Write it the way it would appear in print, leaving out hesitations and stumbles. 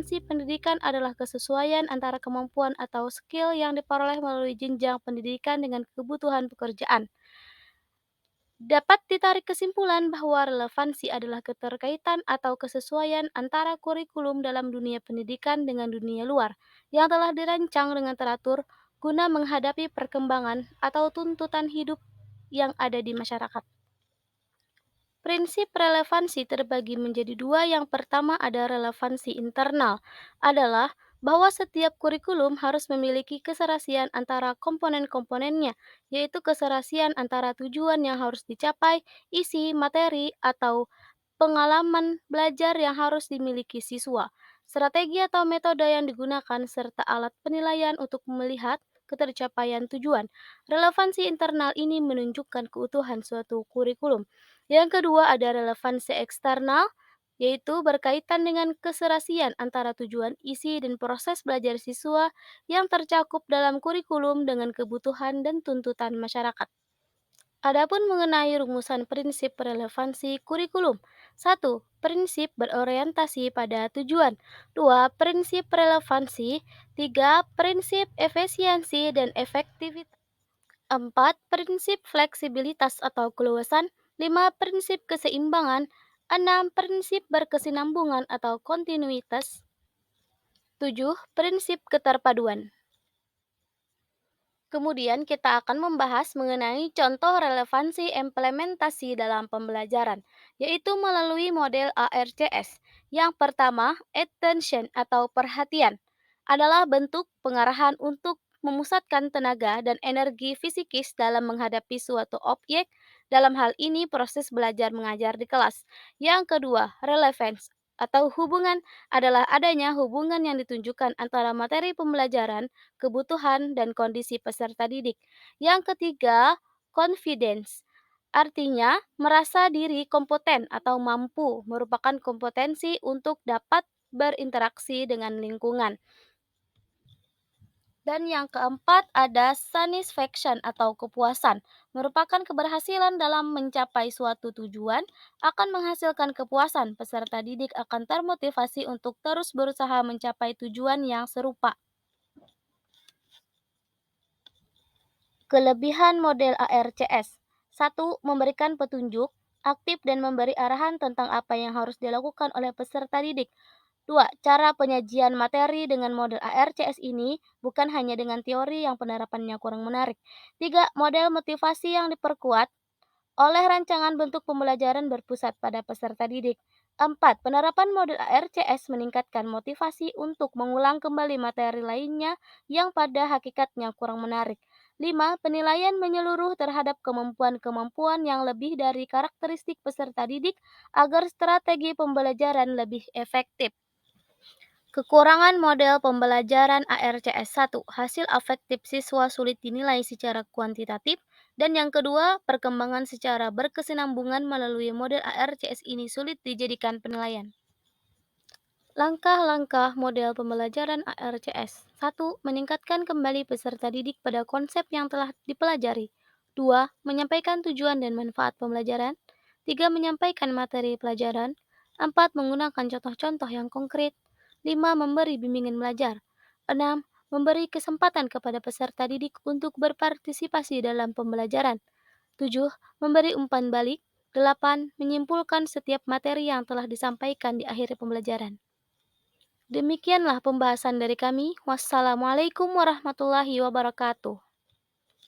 relevansi pendidikan adalah kesesuaian antara kemampuan atau skill yang diperoleh melalui jenjang pendidikan dengan kebutuhan pekerjaan. Dapat ditarik kesimpulan bahwa relevansi adalah keterkaitan atau kesesuaian antara kurikulum dalam dunia pendidikan dengan dunia luar yang telah dirancang dengan teratur guna menghadapi perkembangan atau tuntutan hidup yang ada di masyarakat. Prinsip relevansi terbagi menjadi dua. Yang pertama ada relevansi internal, adalah bahwa setiap kurikulum harus memiliki keserasian antara komponen-komponennya, yaitu keserasian antara tujuan yang harus dicapai, isi, materi, atau pengalaman belajar yang harus dimiliki siswa, strategi atau metode yang digunakan, serta alat penilaian untuk melihat ketercapaian tujuan. Relevansi internal ini menunjukkan keutuhan suatu kurikulum. Yang kedua ada relevansi eksternal, yaitu berkaitan dengan keserasian antara tujuan, isi, dan proses belajar siswa yang tercakup dalam kurikulum dengan kebutuhan dan tuntutan masyarakat. Adapun mengenai rumusan prinsip relevansi kurikulum. 1. Prinsip berorientasi pada tujuan. 2. Prinsip relevansi. 3. Prinsip efisiensi dan efektivitas. 4. Prinsip fleksibilitas atau keluasan. 5. Prinsip keseimbangan. 6. Prinsip berkesinambungan atau kontinuitas. 7. Prinsip keterpaduan. Kemudian kita akan membahas mengenai contoh relevansi implementasi dalam pembelajaran, yaitu melalui model ARCS. Yang pertama, attention atau perhatian, adalah bentuk pengarahan untuk memusatkan tenaga dan energi fisikis dalam menghadapi suatu objek, dalam hal ini proses belajar mengajar di kelas. Yang kedua, relevance atau hubungan, adalah adanya hubungan yang ditunjukkan antara materi pembelajaran, kebutuhan, dan kondisi peserta didik. Yang ketiga, confidence. Artinya, merasa diri kompeten atau mampu, merupakan kompetensi untuk dapat berinteraksi dengan lingkungan. Dan yang keempat ada satisfaction atau kepuasan, merupakan keberhasilan dalam mencapai suatu tujuan, akan menghasilkan kepuasan. Peserta didik akan termotivasi untuk terus berusaha mencapai tujuan yang serupa. Kelebihan model ARCS. 1. Memberikan petunjuk, aktif dan memberi arahan tentang apa yang harus dilakukan oleh peserta didik. 2. Cara penyajian materi dengan model ARCS ini bukan hanya dengan teori yang penerapannya kurang menarik. 3. Model motivasi yang diperkuat oleh rancangan bentuk pembelajaran berpusat pada peserta didik. 4. Penerapan model ARCS meningkatkan motivasi untuk mengulang kembali materi lainnya yang pada hakikatnya kurang menarik. 5. Penilaian menyeluruh terhadap kemampuan-kemampuan yang lebih dari karakteristik peserta didik agar strategi pembelajaran lebih efektif. Kekurangan model pembelajaran ARCS. 1. Hasil afektif siswa sulit dinilai secara kuantitatif. Dan yang kedua, perkembangan secara berkesinambungan melalui model ARCS ini sulit dijadikan penilaian. Langkah-langkah model pembelajaran ARCS. 1. Meningkatkan kembali peserta didik pada konsep yang telah dipelajari. 2. Menyampaikan tujuan dan manfaat pembelajaran. 3. Menyampaikan materi pelajaran. 4. Menggunakan contoh-contoh yang konkret. 5. Memberi bimbingan belajar. 6. Memberi kesempatan kepada peserta didik untuk berpartisipasi dalam pembelajaran. 7. Memberi umpan balik. 8. Menyimpulkan setiap materi yang telah disampaikan di akhir pembelajaran. Demikianlah pembahasan dari kami. Wassalamualaikum warahmatullahi wabarakatuh.